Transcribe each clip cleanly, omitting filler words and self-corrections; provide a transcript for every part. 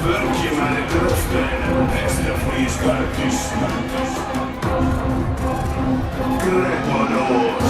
verkje maar de grofte en het beste vleeskartjes. Gregoros.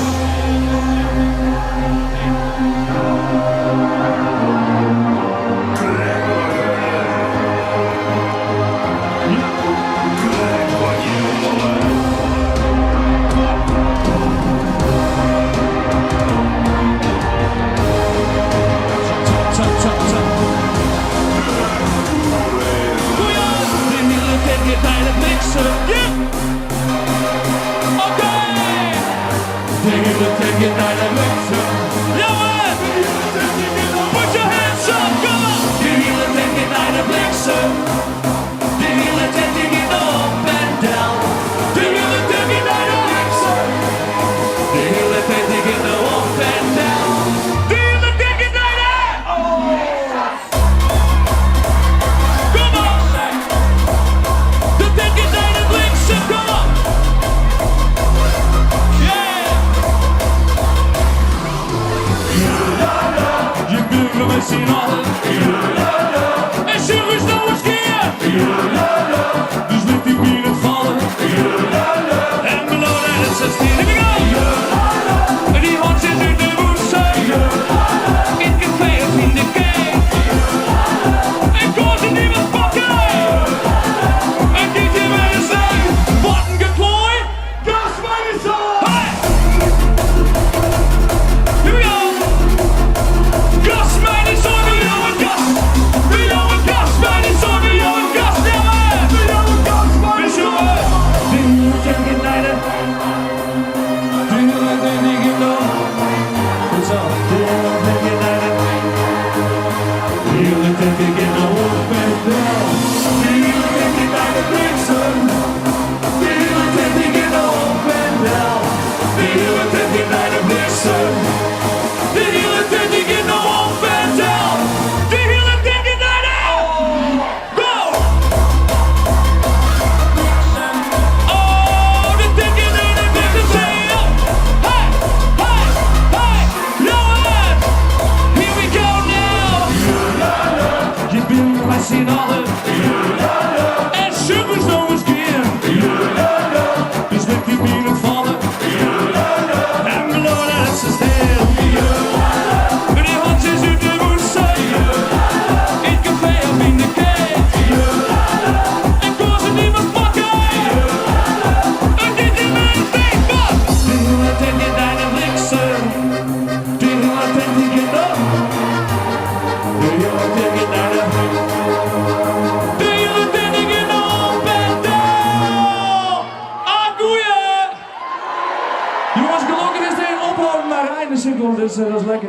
Dus dat is lekker.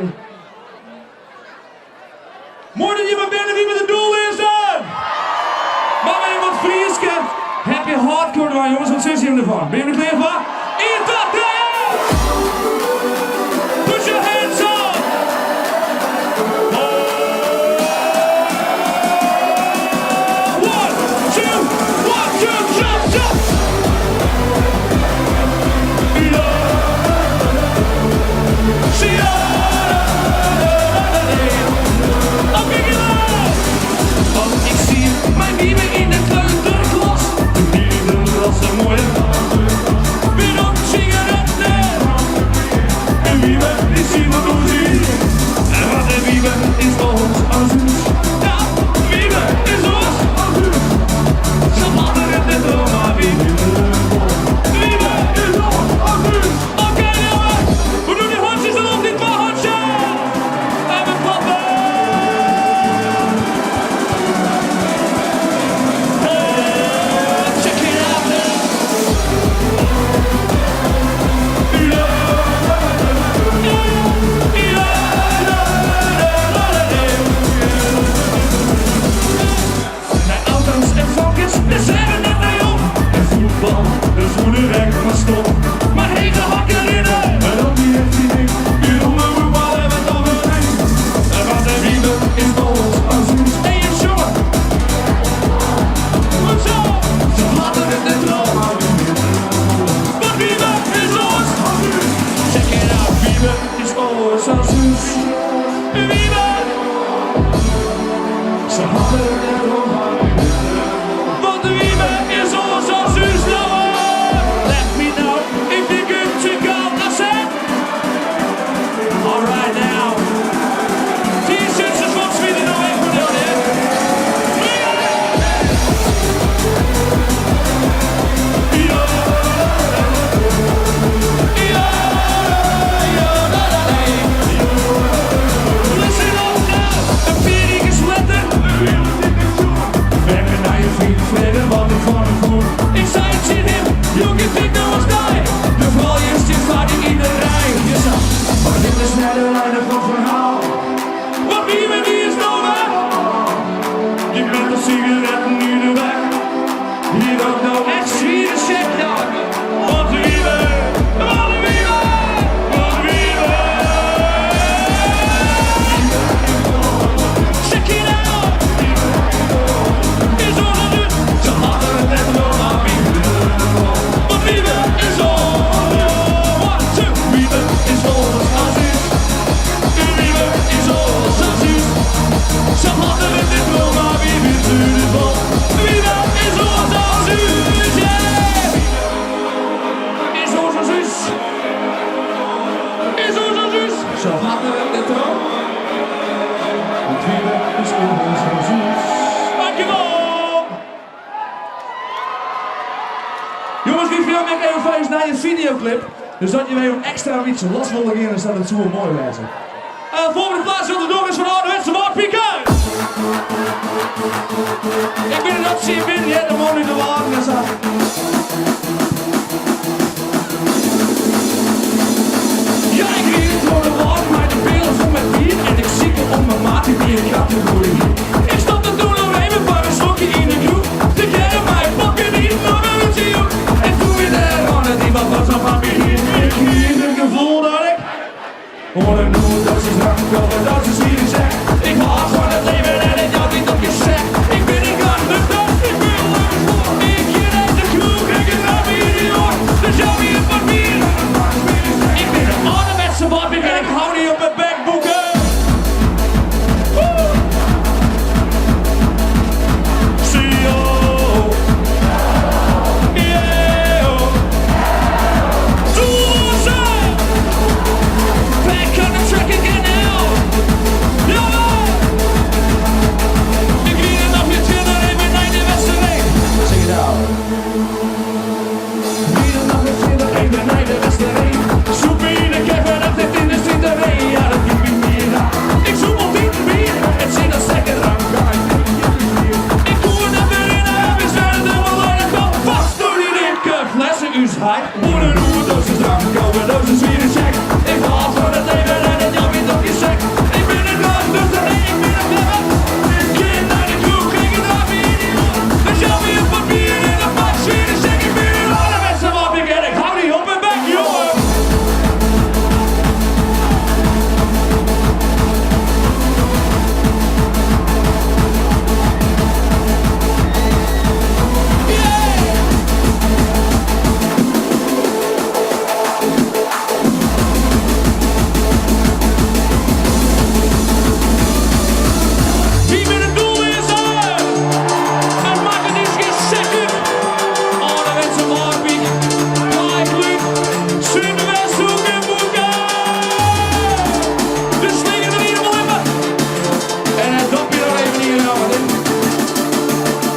Mooi dat je maar bent wie met het doel is dan! Maar ben je wat Frieske? Heb je hardcore erbij jongens, wat zit je ervan? Ben je er klaar voor? In dat Put your hands up! One, two, jump, jump! Want ik zie mijn nieuwe in de kleuterklas. De nieuwe was een mooie. Je bent de sigaretten nu de weg. Hier ook nou echt zie de check, ja. Want wie weet, want wie weet, want wie weet. Check it out. Is onze dus. Ze hadden het net nog maar wie weet. Want wie weet is onze. One, two. Wie weet is onze azies. Wie weet is onze azies. Ze hadden het net nog maar wie weet is onze. Wie weet is onze azies. Yeah. Is onze zus. Is onze zus. Ze hadden het net nog. Want wie weet is onze zus. Dankjewel. Jongens, wie film ik even naar je videoclip. Dus dat je weer een extra iets last wil beginnen, dan staat het zo mooi wijzen. Volgende plaats wil de nog eens van ouderwetse Waardpieken. Ik ben een optie binnen, je hebt de man in de wagen en zo. Ja, ik riep het door de wagen, maar de beelden vol met bier. En ik zie het op mijn maat die een categorie. Ik stapte toen nog even voor een slokje in de groep. Ze kennen mij pakken niet, maar we doen ze ook. En toen weer de mannen die wat was op aan me hier. Ik kreeg het gevoel dat ik hoor een nieuwe dosis drank, dat is wie ik zeg. Ik hou van het leven en het jou niet op je zegt. Ik ben een kandidaat, ik ben lang voor. Ik hier uit de kroeg, ik het raam in de oor. Dus jou hier het papier. Ik ben een ouderwetse Waardpik en ik hou niet op mijn backboeken. See you. Yeah. Doe ze. Back on the track again now. Yeah. Ik liet het op je chillen even naar de Westerweg. Zeg het nou. Liet het op je chillen even naar de Westerweg. Zoek me in de kevin, dat heeft in de street erheen. Ja, dat doe ik niet aan. Ik zoek op die bier. Het zit als lekker drank. Ik doe het even in de huis. We zijn het helemaal uit de kop. Vast door die dikke flessen. U zwaait. Hoe een nieuwe dosis drank. Komen dosis wie de check. Ik hou van het leven en het jou niet op je zek. Ik ben een glas, dus er nee, ik ben een klapper. Ik ging naar de kroeg, ging het af in die hoek. Dus jou weer een papier in de pas, wie de check. Ik ben een ouderwetse Waardpik en ik hou niet op mijn bek, jongen. Wie met het doel is aan. En maak het eens geen second. Ouderwetse Waardpik. Blijf leuk. Zitten wij zoeken boeken. Dus slinger er hier allemaal in. En het dopje nog even niet in houden.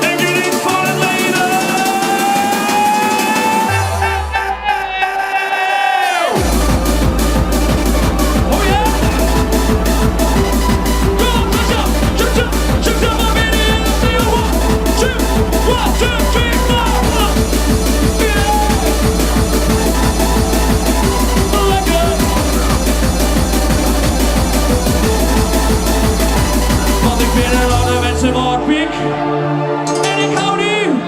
En geniet van het leven. Oh ja. Kom, push up. Shut up, my baby. Say 1, 2, 1, 2, 3, 4. Yeah. Lekker. Want ik ben een ouderwetse Waardpik. En ik hou nu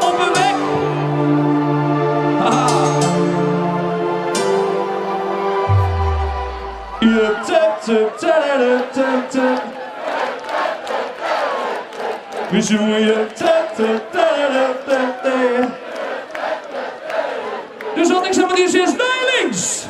op mijn weg. Haha. Je wist je hoe je Dus wat ik zeg maar die is nee links.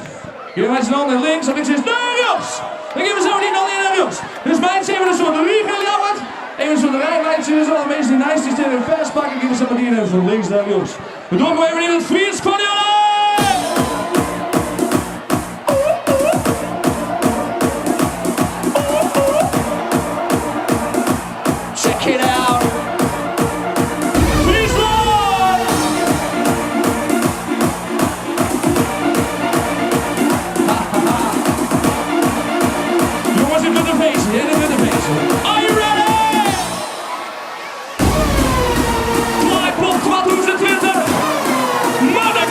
Geef mij z'n handen links, wat ik zeg nee rechts. Dan geven we zo niet alleen naar rechts. Dus mijn zijn we een soort regeljouwert. Even zo'n rijlijntje, dus alle mensen die nice die stellen vers pakken. Geven ze maar die van links naar rechts. We doen gewoon even in het Fries, van jullie! Check it out. Friesland! Jongens, ik ben de feesten, hè? Ik ben de feesten. Are you ready? Flypop 2020. Mannen,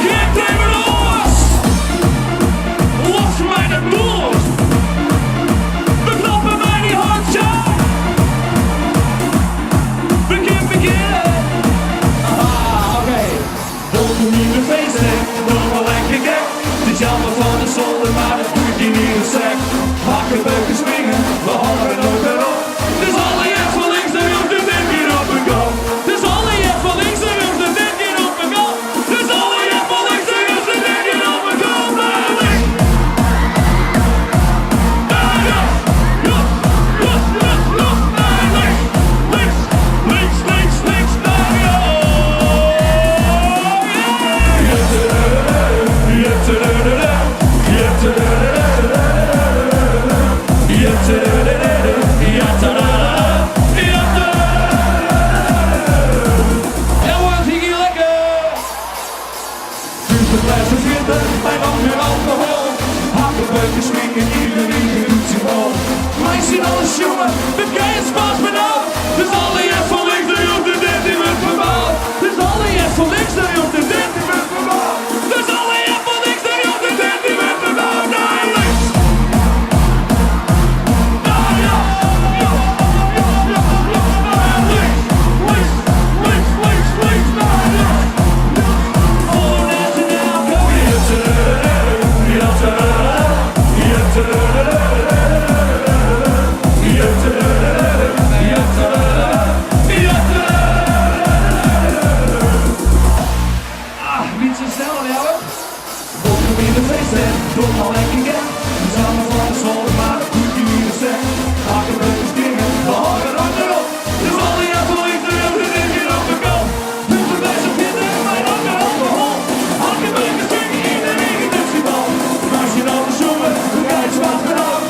zingen iedereen geniet zich wel. Meisje alles jongen, bekijk het spaas me nou. Dus alle jet van links naar op de 13 wordt verbaal. Dus alle jet van links naar op de 13 wordt verbaal. Dus alle jet van links naar op de 13 wordt verbaal. Naar links. Naar ja. Ja, ja, ja, ja, naar links. Links, links, links, links, naar links. Oh, nationaal niet zo snel, hè? Volgen we in de feesten, doe maar lekker gaan. We zijn maar van de zon, maar goed je niet zeggen. Hakken we de dingen, we hangen er achterop. Dus alle jaren liefde en we denken op de kant. Dus we blijven vinden, maar dan met alcohol. Hakken we de dingen in de regen, dus die bal. Maar als je dan de zomer, dan ga je zwaar vanaf.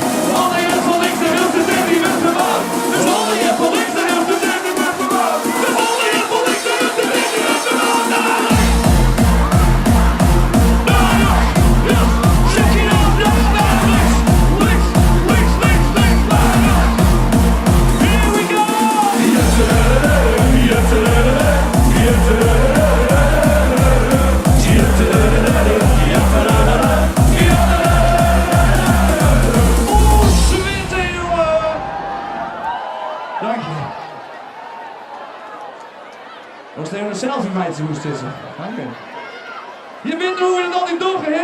Alle jaren van links naar op de 13 werd verwaard. Dus alle jaren van links naar op de 13 werd verwaard. Dus alle jaren van links naar op de 13 werd verwaard. Dank je. Was er een selfie mij te moest tussen. Dank je. Je bent hoe je het altijd doet, hè?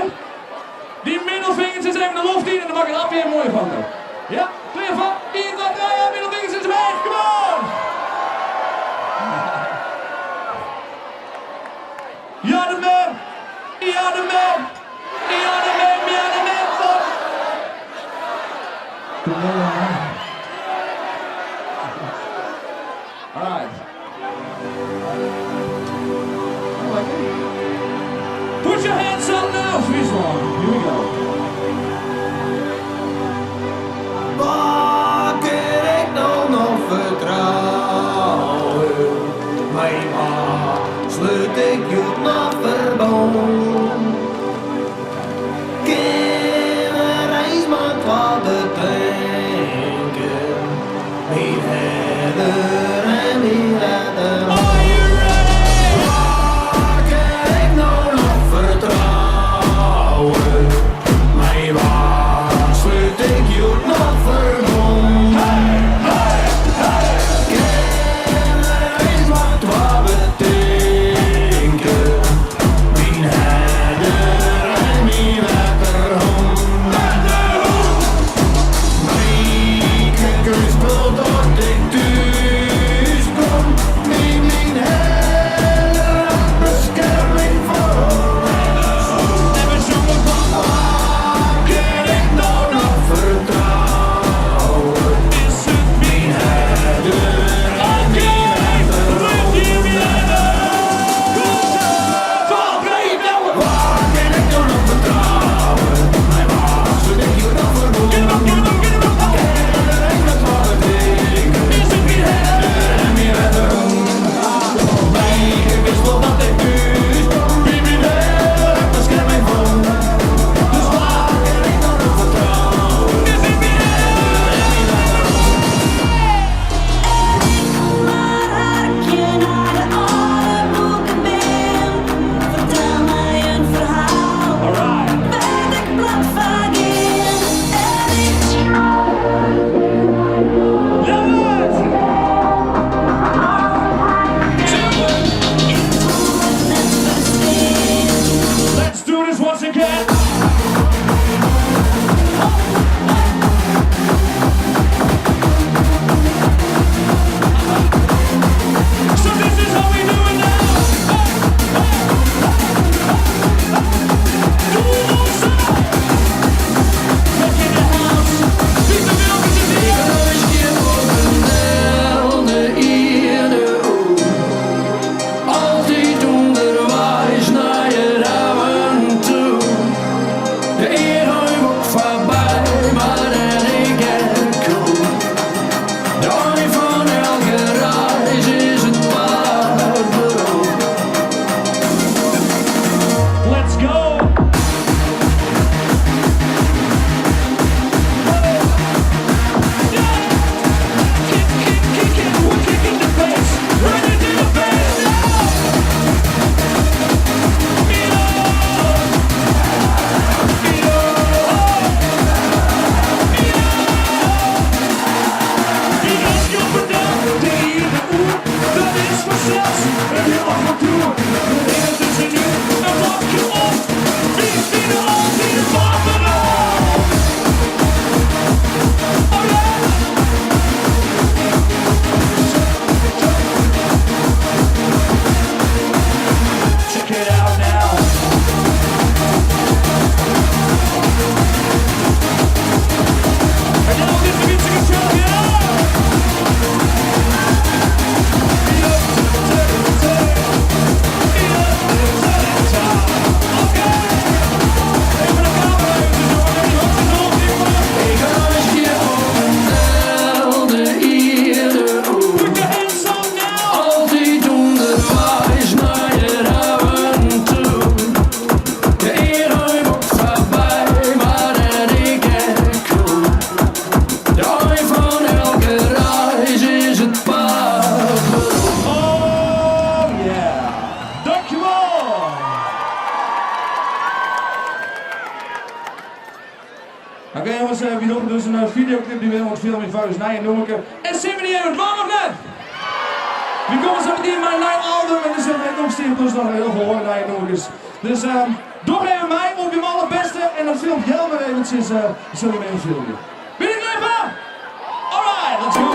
Die middelvingers is even de loft in en dan maak ik weer een mooie foto. Ja, 2 van 1, 2, 3, middelvingers is weg, come on! Ja, de man! Ja, de man! Ja, de man! Ja, de man! Come on! Alright. Put your hands up now, Friesland. Here we go. Wat kan ik nou nog vertrouwen? Mijn ma sluit ik je nog verbonden. Geen reis maar wat bedenken. Mijn herder en mijn redder. Are you ready? Wat kan ik nou nog vertrouwen? dus een videoclip die we willen filmen in Vuilens Nij en Noemeke. En zien we die even, waarom of net? We komen zo meteen mijn nieuw album en er zullen nog steeds dus nog heel veel horen naar je Noemekes. Dus door even mij op je allerbeste en dan filmt Jelmer eventjes, zullen we even filmen. Ben je klaar voor? Alright, let's go!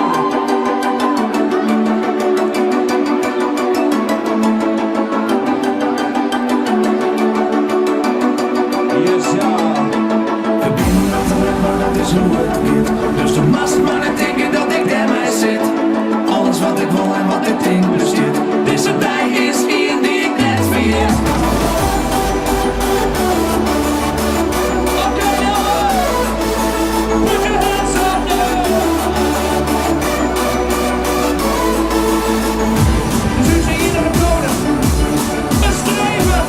Is hoe het gaat. Dus de mast maar niet denken dat ik daarmee zit. Alles wat ik wil en wat ik denk besteed. Deze dag is hier die ik net vergeet. Oké, jongen! Put your hands up now! Dus u zijn iedere code. Een streven!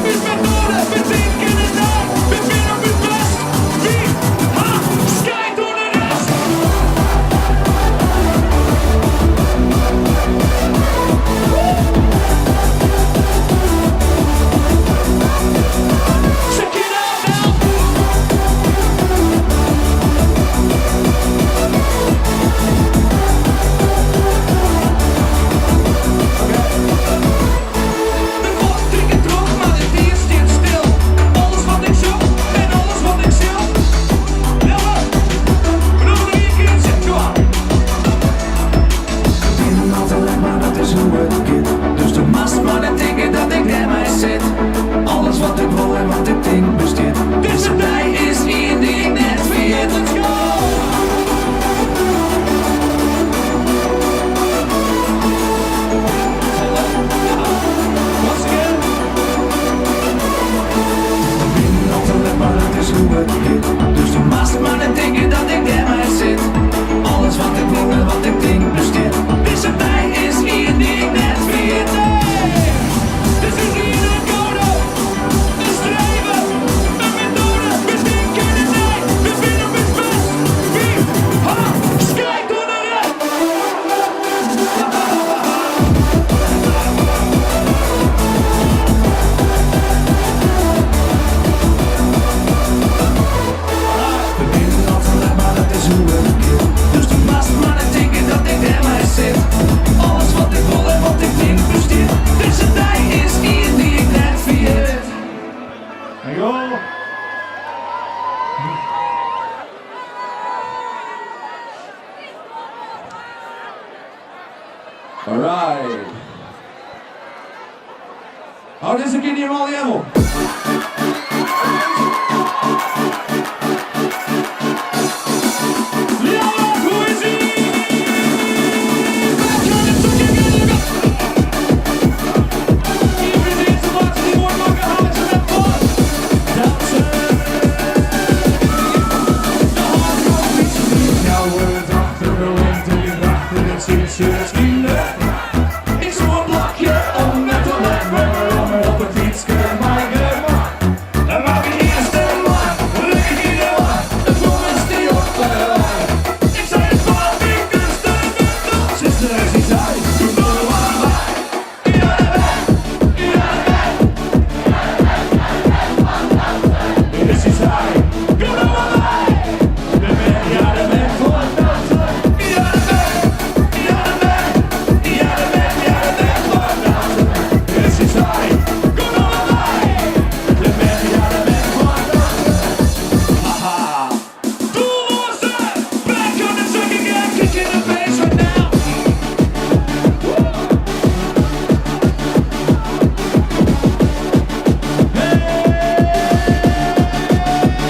Met methode, met denken in de dag. Met weer op uw best. Wie? Ha! Sky door de rest! Check it out now! De klok tikt terug, maar de dier staat stil. Alles wat ik zoek en alles wat ik zil. Jelmer, we doen er 4 keer, zeg, kom aan. Ik ben altijd alleen maar dat is hoe het gaat. Dus de mast maar niet denken dat ik daarmee zit. Alles wat ik wil en wat ik denk besteed. Deze dag is hier die ik net vergeet. Let's go! Once again. Ik ben altijd alleen maar dat is hoe het gaat. Dus de mast maar niet denken dat ik daarmee zit. Alles wat ik wil en wat ik denk besteed. Deze dag is hier die ik net vergeet. Dit is hier een code, een streven, een methode, we denken in de tijd, we vinden het best. Wie? Ha! Sky door de rest! We winnen altijd maar dat is hoe het gaat. Dus de mast maar niet denken dat ik daarmee zit. Alles wat ik wil en wat ik denk besteed. Deze dag is hier die ik net vergeet. There you go. Alright. Oh, dit is een keer die al helemaal. Ik zoek een blokje om net te leggen op het fiets kunnen maken. Dan maak ik eerst een lang, lig ik in de war, het voelt me stil op de lijn. Ik zei het van ik dus de middel, zuster is niet uit, doe door maar bij. Ja, de weg, ja, de weg. Dit is iets hij, kom door maar bij. De weg, ja, de weg voor het dansen. Ja, de weg, ja, de weg. Ja, de weg, ja, de weg voor het dansen. Dit is iets hij, kom door maar bij. De weg, ja, de weg voor het dansen. Haha. Doelloze, back on the track again, kicking the bass right now.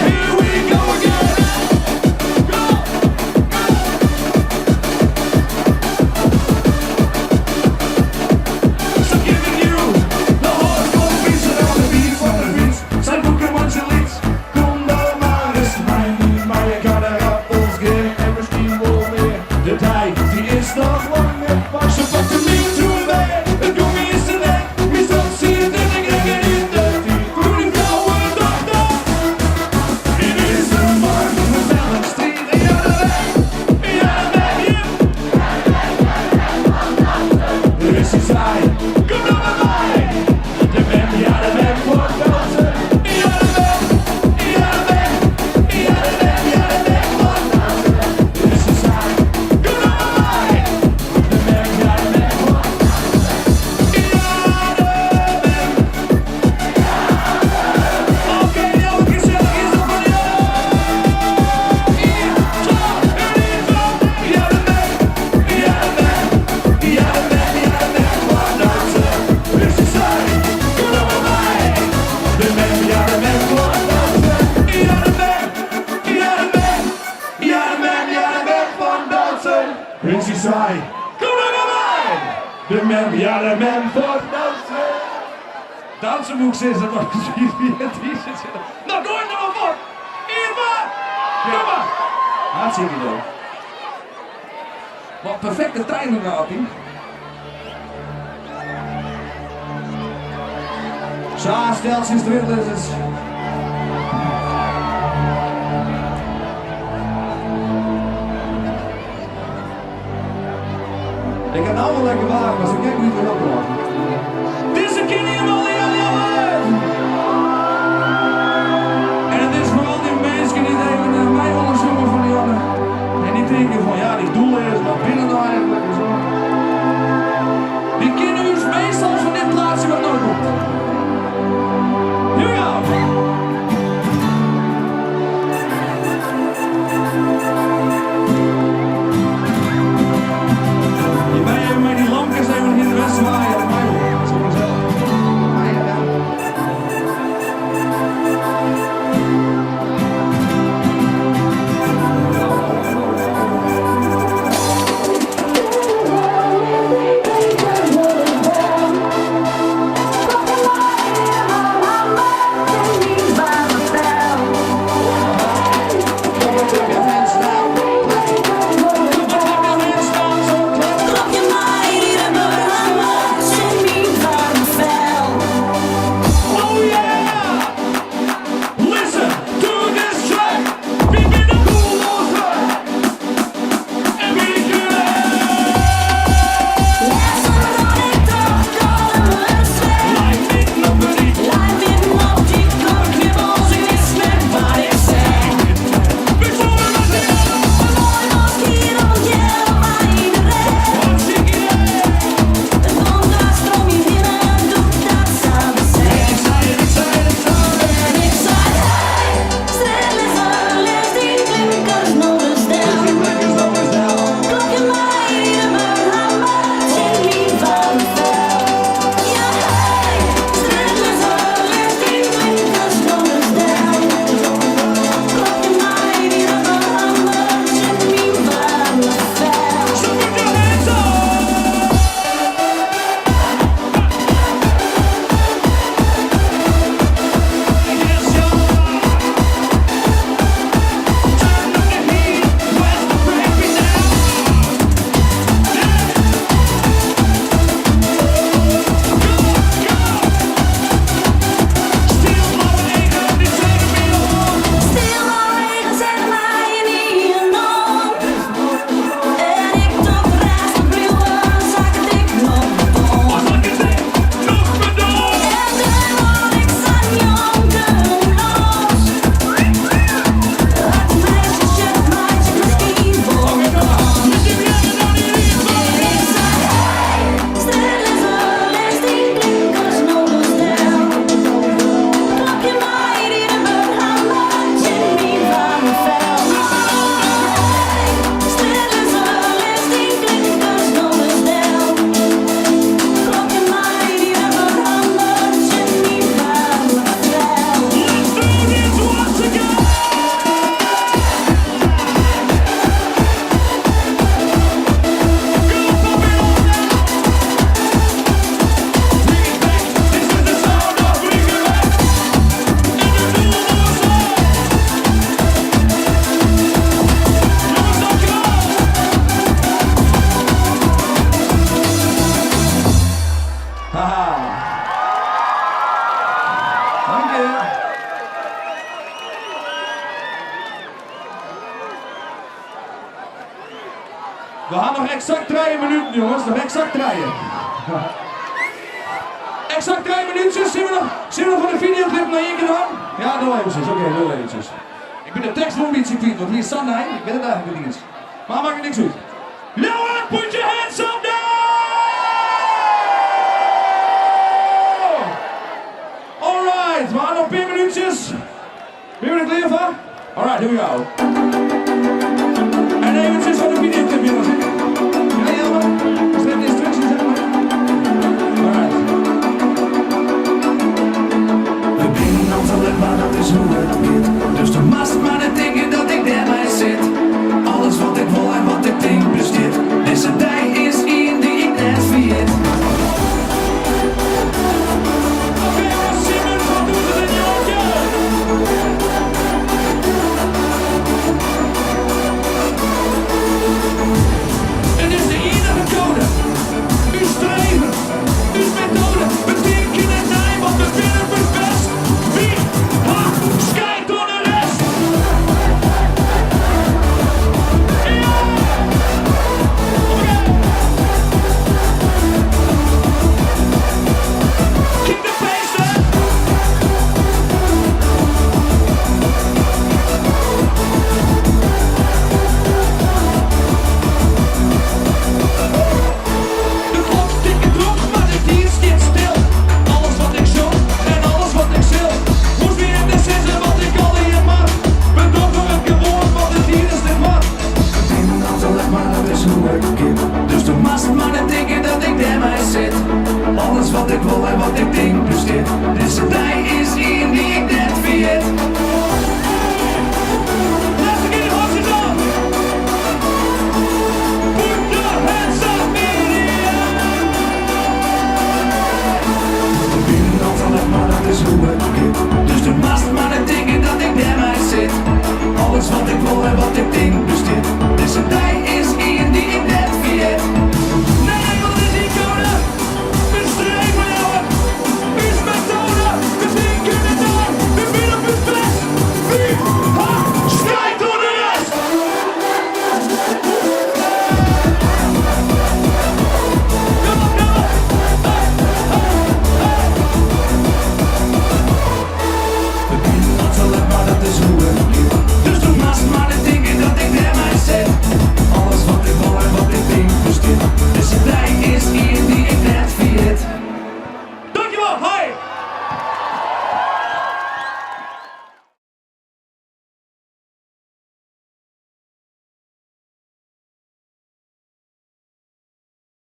Here we go again. Go, So giving you the hardcore beats and all the beat van de fiets. Zijn boeken wat je liet. Kom dan maar eens mij niet, maar je kan er op ons gaan en misschien wel meer. De tijd die is nog lang niet pas. Je pakt hem niet toe weer. Het komt niet eens te weg. Wie zal zien en ik krijg het in de tiet. Voor die vrouwen dochter. Dit is de man met wel een strijd. Ja, de weg. Ja, de weg, ja. Er is iets hij. Kom dan maar bij. De weg, ja, de weg voor het dansen. Ja, de weg. Ja, de weg. Ja, de weg, ja, de weg voor De mem, ja de mem voor dansen. Dansen moet ik zeggen, dat was precies wie het is. Nou, doe het nou maar. Irma! Kom maar. Hartstikke idee. Wat perfecte timing gehad, hè? Zo, stel sinds de wereld is het. Ik heb nou wel lekker wagen, maar ze kijken niet meer op te wachten. Dit is een keer niet helemaal en het is vooral die mensen die denken naar mij onderzoeken van die anderen. En die denken van ja, die doel is maar binnen nou eigenlijk en zo. Die kennen dus meestal van dit plaatsje wat nooit komt. Hier we gaan. Die mij even met die lampjes even in de west zwaaien. Dat mij wel. Zo vanzelf. We gaan nog exact 3 minuten, jongens. Nog exact 3. Exact 3 minuutjes. Zien we nog van de videoclip nog één keer dan? Ja, doe eventjes. Oké, doe eventjes. Ik ben de tekst nog een beetje kwijt, want hier is Sanne. Ik weet het eigenlijk niet eens. Maar maakt niks uit. Lower, put your hands up now! Alright, we gaan nog 4 minuutjes. Ben je er klaar voor? Alright, here we go. En eventjes van de videoclip, jongens. Ja, Jelmer? Is dit de instructies, zeg maar? Alright. We binnen Amsterdam, maar dat is hoe het gaat. Dus de mast maar net denken dat ik daarbij zit. Alles wat ik wil en wat ik denk bestaat. Deze tijd is in die ik net vergeet. mannen denken dat ik bij mij zit. Alles wat ik wil en wat ik denk, dus dit. Deze tijd is in die ik net vergeet. Laat ik in de hoogte dan. Put your hands up in the air. Ik ben altijd maar dat is hoe het gaat. Dus de mast mannen denken dat ik bij mij zit. Alles wat ik wil en wat ik denk, dus dit. Deze tijd is in die ik net vergeet. Nee, wat is die code? Met strepen houden. Is methode. We denken het aan. We willen op het best. Wie hard strijdt door de rest. Kom op, kom op. We kunnen altijd maar dat is hoe het gaat. Dus de mast mannen denken dat ik bij mij zit. Alles wat ik wil en wat ik denk, dus dit. Dus de tijd is hier die ik net vergeet.